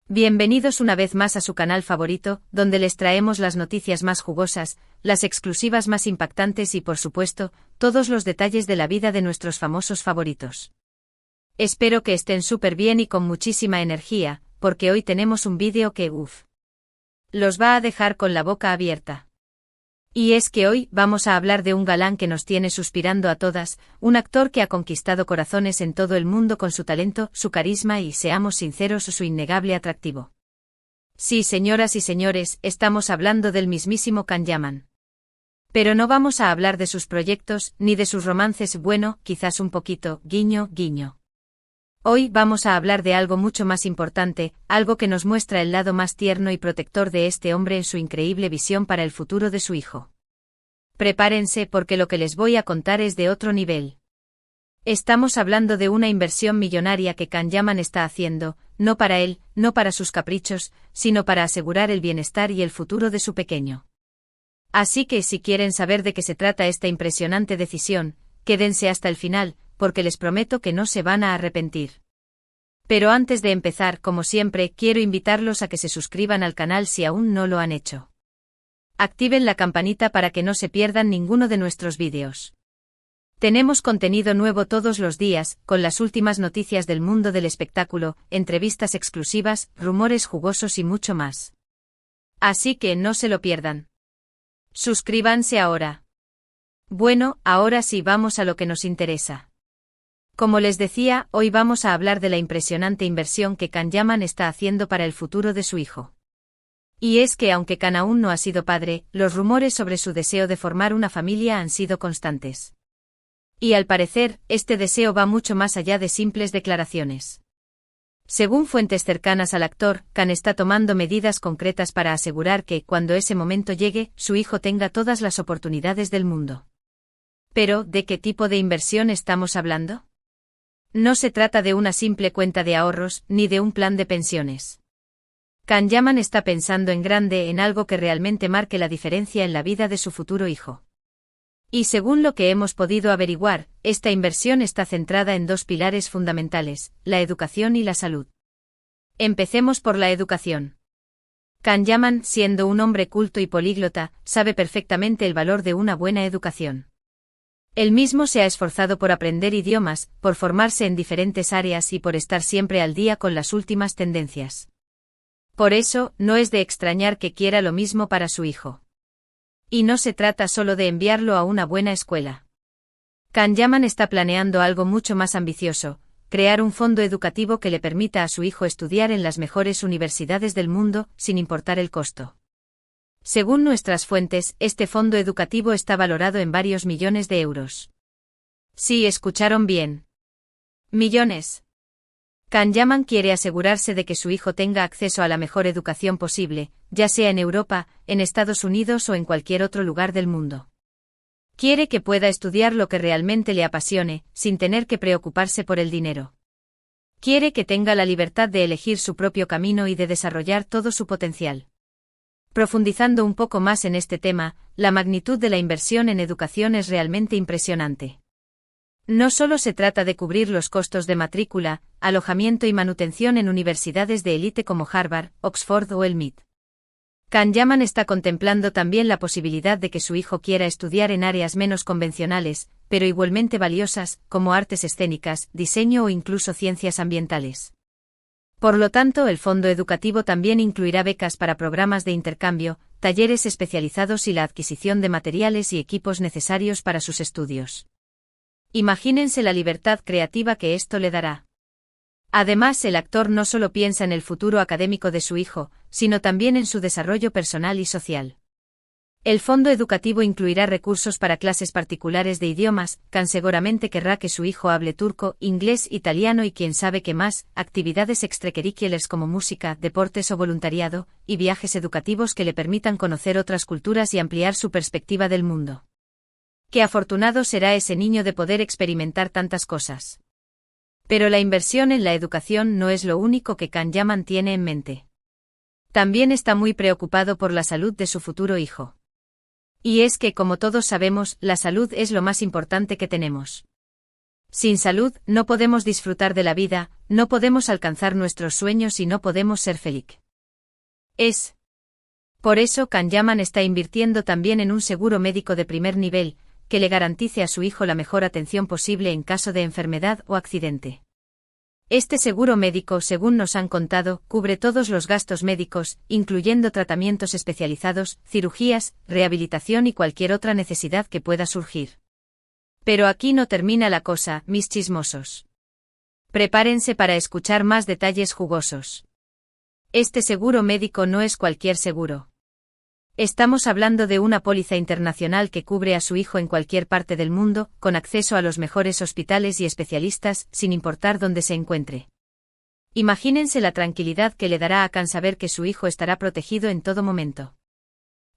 Bienvenidos una vez más a su canal favorito, donde les traemos las noticias más jugosas, las exclusivas más impactantes y por supuesto, todos los detalles de la vida de nuestros famosos favoritos. Espero que estén súper bien y con muchísima energía, porque hoy tenemos un vídeo que los va a dejar con la boca abierta. Y es que hoy vamos a hablar de un galán que nos tiene suspirando a todas, un actor que ha conquistado corazones en todo el mundo con su talento, su carisma y, seamos sinceros, su innegable atractivo. Sí, señoras y señores, estamos hablando del mismísimo Can Yaman. Pero no vamos a hablar de sus proyectos, ni de sus romances, bueno, quizás un poquito, guiño, guiño. Hoy vamos a hablar de algo mucho más importante, algo que nos muestra el lado más tierno y protector de este hombre en su increíble visión para el futuro de su hijo. Prepárense porque lo que les voy a contar es de otro nivel. Estamos hablando de una inversión millonaria que Can Yaman está haciendo, no para él, no para sus caprichos, sino para asegurar el bienestar y el futuro de su pequeño. Así que si quieren saber de qué se trata esta impresionante decisión, quédense hasta el final, porque les prometo que no se van a arrepentir. Pero antes de empezar, como siempre, quiero invitarlos a que se suscriban al canal si aún no lo han hecho. Activen la campanita para que no se pierdan ninguno de nuestros vídeos. Tenemos contenido nuevo todos los días, con las últimas noticias del mundo del espectáculo, entrevistas exclusivas, rumores jugosos y mucho más. Así que no se lo pierdan. Suscríbanse ahora. Bueno, ahora sí vamos a lo que nos interesa. Como les decía, hoy vamos a hablar de la impresionante inversión que Can Yaman está haciendo para el futuro de su hijo. Y es que aunque Can aún no ha sido padre, los rumores sobre su deseo de formar una familia han sido constantes. Y al parecer, este deseo va mucho más allá de simples declaraciones. Según fuentes cercanas al actor, Can está tomando medidas concretas para asegurar que, cuando ese momento llegue, su hijo tenga todas las oportunidades del mundo. Pero, ¿de qué tipo de inversión estamos hablando? No se trata de una simple cuenta de ahorros, ni de un plan de pensiones. Can Yaman está pensando en grande, en algo que realmente marque la diferencia en la vida de su futuro hijo. Y según lo que hemos podido averiguar, esta inversión está centrada en dos pilares fundamentales, la educación y la salud. Empecemos por la educación. Can Yaman, siendo un hombre culto y políglota, sabe perfectamente el valor de una buena educación. Él mismo se ha esforzado por aprender idiomas, por formarse en diferentes áreas y por estar siempre al día con las últimas tendencias. Por eso, no es de extrañar que quiera lo mismo para su hijo. Y no se trata solo de enviarlo a una buena escuela. Can Yaman está planeando algo mucho más ambicioso, crear un fondo educativo que le permita a su hijo estudiar en las mejores universidades del mundo, sin importar el costo. Según nuestras fuentes, este fondo educativo está valorado en varios millones de euros. Sí, escucharon bien. Millones. Can Yaman quiere asegurarse de que su hijo tenga acceso a la mejor educación posible, ya sea en Europa, en Estados Unidos o en cualquier otro lugar del mundo. Quiere que pueda estudiar lo que realmente le apasione, sin tener que preocuparse por el dinero. Quiere que tenga la libertad de elegir su propio camino y de desarrollar todo su potencial. Profundizando un poco más en este tema, la magnitud de la inversión en educación es realmente impresionante. No solo se trata de cubrir los costos de matrícula, alojamiento y manutención en universidades de élite como Harvard, Oxford o el MIT. Can Yaman está contemplando también la posibilidad de que su hijo quiera estudiar en áreas menos convencionales, pero igualmente valiosas, como artes escénicas, diseño o incluso ciencias ambientales. Por lo tanto, el fondo educativo también incluirá becas para programas de intercambio, talleres especializados y la adquisición de materiales y equipos necesarios para sus estudios. Imagínense la libertad creativa que esto le dará. Además, el actor no solo piensa en el futuro académico de su hijo, sino también en su desarrollo personal y social. El fondo educativo incluirá recursos para clases particulares de idiomas. Can seguramente querrá que su hijo hable turco, inglés, italiano y quién sabe qué más, actividades extracurriculares como música, deportes o voluntariado, y viajes educativos que le permitan conocer otras culturas y ampliar su perspectiva del mundo. Qué afortunado será ese niño de poder experimentar tantas cosas. Pero la inversión en la educación no es lo único que Can Yaman tiene en mente. También está muy preocupado por la salud de su futuro hijo. Y es que, como todos sabemos, la salud es lo más importante que tenemos. Sin salud, no podemos disfrutar de la vida, no podemos alcanzar nuestros sueños y no podemos ser feliz. Por eso Kanyaman está invirtiendo también en un seguro médico de primer nivel, que le garantice a su hijo la mejor atención posible en caso de enfermedad o accidente. Este seguro médico, según nos han contado, cubre todos los gastos médicos, incluyendo tratamientos especializados, cirugías, rehabilitación y cualquier otra necesidad que pueda surgir. Pero aquí no termina la cosa, mis chismosos. Prepárense para escuchar más detalles jugosos. Este seguro médico no es cualquier seguro. Estamos hablando de una póliza internacional que cubre a su hijo en cualquier parte del mundo, con acceso a los mejores hospitales y especialistas, sin importar dónde se encuentre. Imagínense la tranquilidad que le dará a Khan saber que su hijo estará protegido en todo momento.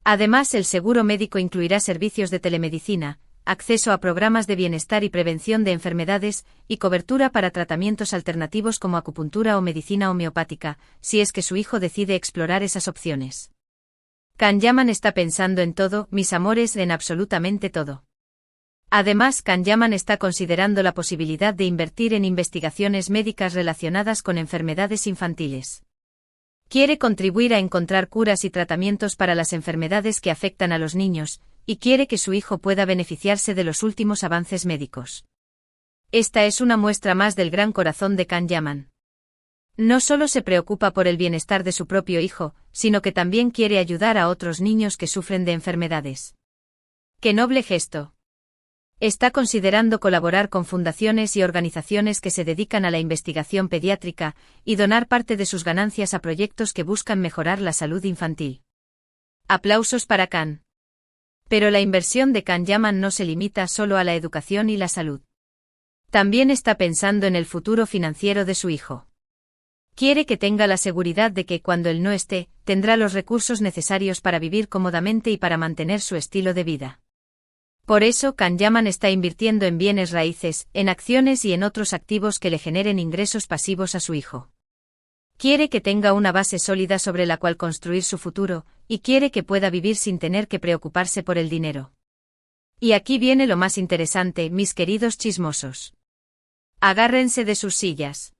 Además, el seguro médico incluirá servicios de telemedicina, acceso a programas de bienestar y prevención de enfermedades, y cobertura para tratamientos alternativos como acupuntura o medicina homeopática, si es que su hijo decide explorar esas opciones. Kanyaman está pensando en todo, mis amores, en absolutamente todo. Además, Kanyaman está considerando la posibilidad de invertir en investigaciones médicas relacionadas con enfermedades infantiles. Quiere contribuir a encontrar curas y tratamientos para las enfermedades que afectan a los niños, y quiere que su hijo pueda beneficiarse de los últimos avances médicos. Esta es una muestra más del gran corazón de Kanyaman. No solo se preocupa por el bienestar de su propio hijo, sino que también quiere ayudar a otros niños que sufren de enfermedades. ¡Qué noble gesto! Está considerando colaborar con fundaciones y organizaciones que se dedican a la investigación pediátrica, y donar parte de sus ganancias a proyectos que buscan mejorar la salud infantil. Aplausos para Khan. Pero la inversión de Kanyaman no se limita solo a la educación y la salud. También está pensando en el futuro financiero de su hijo. Quiere que tenga la seguridad de que cuando él no esté, tendrá los recursos necesarios para vivir cómodamente y para mantener su estilo de vida. Por eso Kanyaman está invirtiendo en bienes raíces, en acciones y en otros activos que le generen ingresos pasivos a su hijo. Quiere que tenga una base sólida sobre la cual construir su futuro, y quiere que pueda vivir sin tener que preocuparse por el dinero. Y aquí viene lo más interesante, mis queridos chismosos. Agárrense de sus sillas.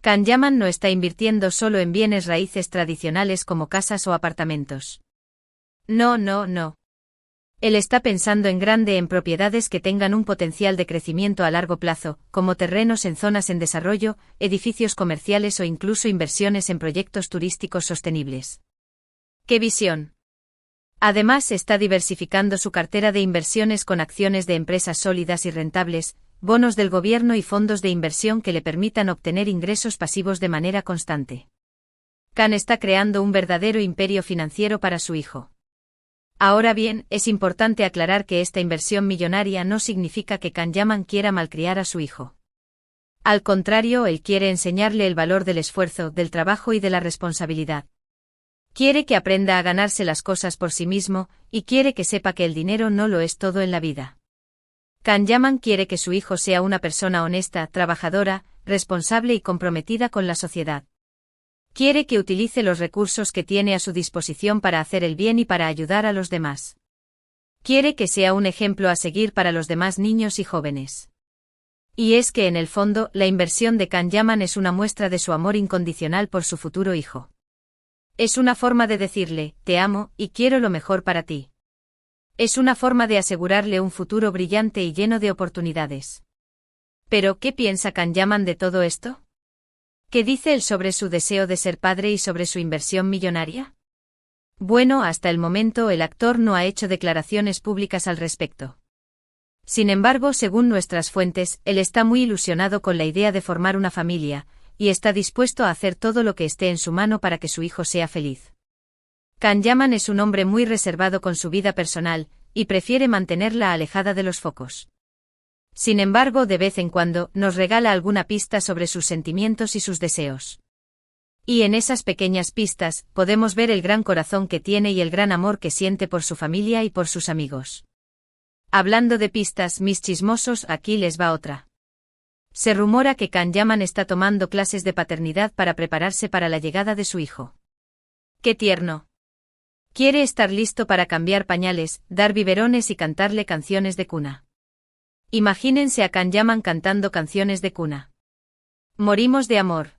Kanyaman no está invirtiendo solo en bienes raíces tradicionales como casas o apartamentos. No. Él está pensando en grande en propiedades que tengan un potencial de crecimiento a largo plazo, como terrenos en zonas en desarrollo, edificios comerciales o incluso inversiones en proyectos turísticos sostenibles. ¡Qué visión! Además, está diversificando su cartera de inversiones con acciones de empresas sólidas y rentables, bonos del gobierno y fondos de inversión que le permitan obtener ingresos pasivos de manera constante. Khan está creando un verdadero imperio financiero para su hijo. Ahora bien, es importante aclarar que esta inversión millonaria no significa que Kanyaman quiera malcriar a su hijo. Al contrario, él quiere enseñarle el valor del esfuerzo, del trabajo y de la responsabilidad. Quiere que aprenda a ganarse las cosas por sí mismo, y quiere que sepa que el dinero no lo es todo en la vida. Kanyaman quiere que su hijo sea una persona honesta, trabajadora, responsable y comprometida con la sociedad. Quiere que utilice los recursos que tiene a su disposición para hacer el bien y para ayudar a los demás. Quiere que sea un ejemplo a seguir para los demás niños y jóvenes. Y es que en el fondo, la inversión de Kanyaman es una muestra de su amor incondicional por su futuro hijo. Es una forma de decirle, te amo, y quiero lo mejor para ti. Es una forma de asegurarle un futuro brillante y lleno de oportunidades. ¿Pero qué piensa Kanyaman de todo esto? ¿Qué dice él sobre su deseo de ser padre y sobre su inversión millonaria? Bueno, hasta el momento el actor no ha hecho declaraciones públicas al respecto. Sin embargo, según nuestras fuentes, él está muy ilusionado con la idea de formar una familia, y está dispuesto a hacer todo lo que esté en su mano para que su hijo sea feliz. Kanyaman es un hombre muy reservado con su vida personal, y prefiere mantenerla alejada de los focos. Sin embargo, de vez en cuando, nos regala alguna pista sobre sus sentimientos y sus deseos. Y en esas pequeñas pistas, podemos ver el gran corazón que tiene y el gran amor que siente por su familia y por sus amigos. Hablando de pistas, mis chismosos, aquí les va otra. Se rumora que Kanyaman está tomando clases de paternidad para prepararse para la llegada de su hijo. ¡Qué tierno! Quiere estar listo para cambiar pañales, dar biberones y cantarle canciones de cuna. Imagínense a Kanyaman cantando canciones de cuna. Morimos de amor.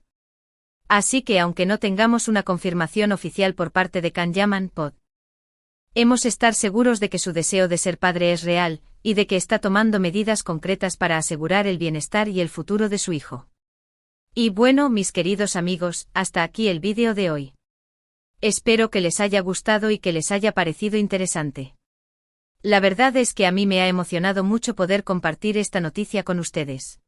Así que aunque no tengamos una confirmación oficial por parte de Kanyaman, podemos estar seguros de que su deseo de ser padre es real, y de que está tomando medidas concretas para asegurar el bienestar y el futuro de su hijo. Y bueno, mis queridos amigos, hasta aquí el vídeo de hoy. Espero que les haya gustado y que les haya parecido interesante. La verdad es que a mí me ha emocionado mucho poder compartir esta noticia con ustedes.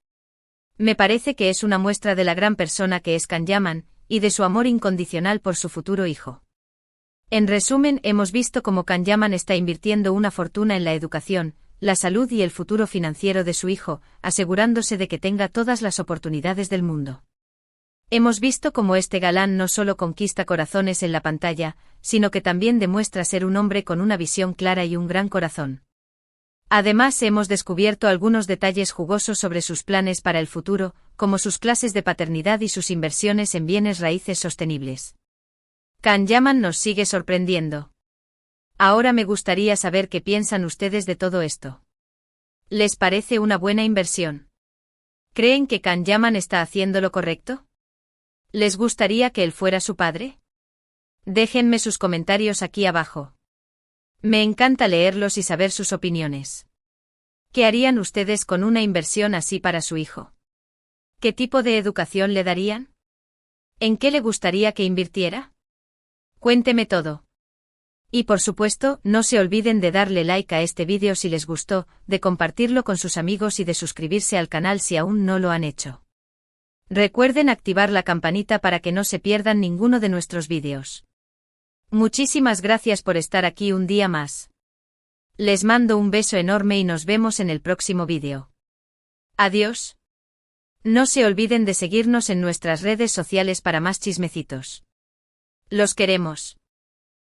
Me parece que es una muestra de la gran persona que es Kanyaman, y de su amor incondicional por su futuro hijo. En resumen, hemos visto cómo Kanyaman está invirtiendo una fortuna en la educación, la salud y el futuro financiero de su hijo, asegurándose de que tenga todas las oportunidades del mundo. Hemos visto cómo este galán no solo conquista corazones en la pantalla, sino que también demuestra ser un hombre con una visión clara y un gran corazón. Además, hemos descubierto algunos detalles jugosos sobre sus planes para el futuro, como sus clases de paternidad y sus inversiones en bienes raíces sostenibles. Kanyaman nos sigue sorprendiendo. Ahora me gustaría saber qué piensan ustedes de todo esto. ¿Les parece una buena inversión? ¿Creen que Kanyaman está haciendo lo correcto? ¿Les gustaría que él fuera su padre? Déjenme sus comentarios aquí abajo. Me encanta leerlos y saber sus opiniones. ¿Qué harían ustedes con una inversión así para su hijo? ¿Qué tipo de educación le darían? ¿En qué le gustaría que invirtiera? Cuénteme todo. Y por supuesto, no se olviden de darle like a este vídeo si les gustó, de compartirlo con sus amigos y de suscribirse al canal si aún no lo han hecho. Recuerden activar la campanita para que no se pierdan ninguno de nuestros vídeos. Muchísimas gracias por estar aquí un día más. Les mando un beso enorme y nos vemos en el próximo vídeo. Adiós. No se olviden de seguirnos en nuestras redes sociales para más chismecitos. Los queremos.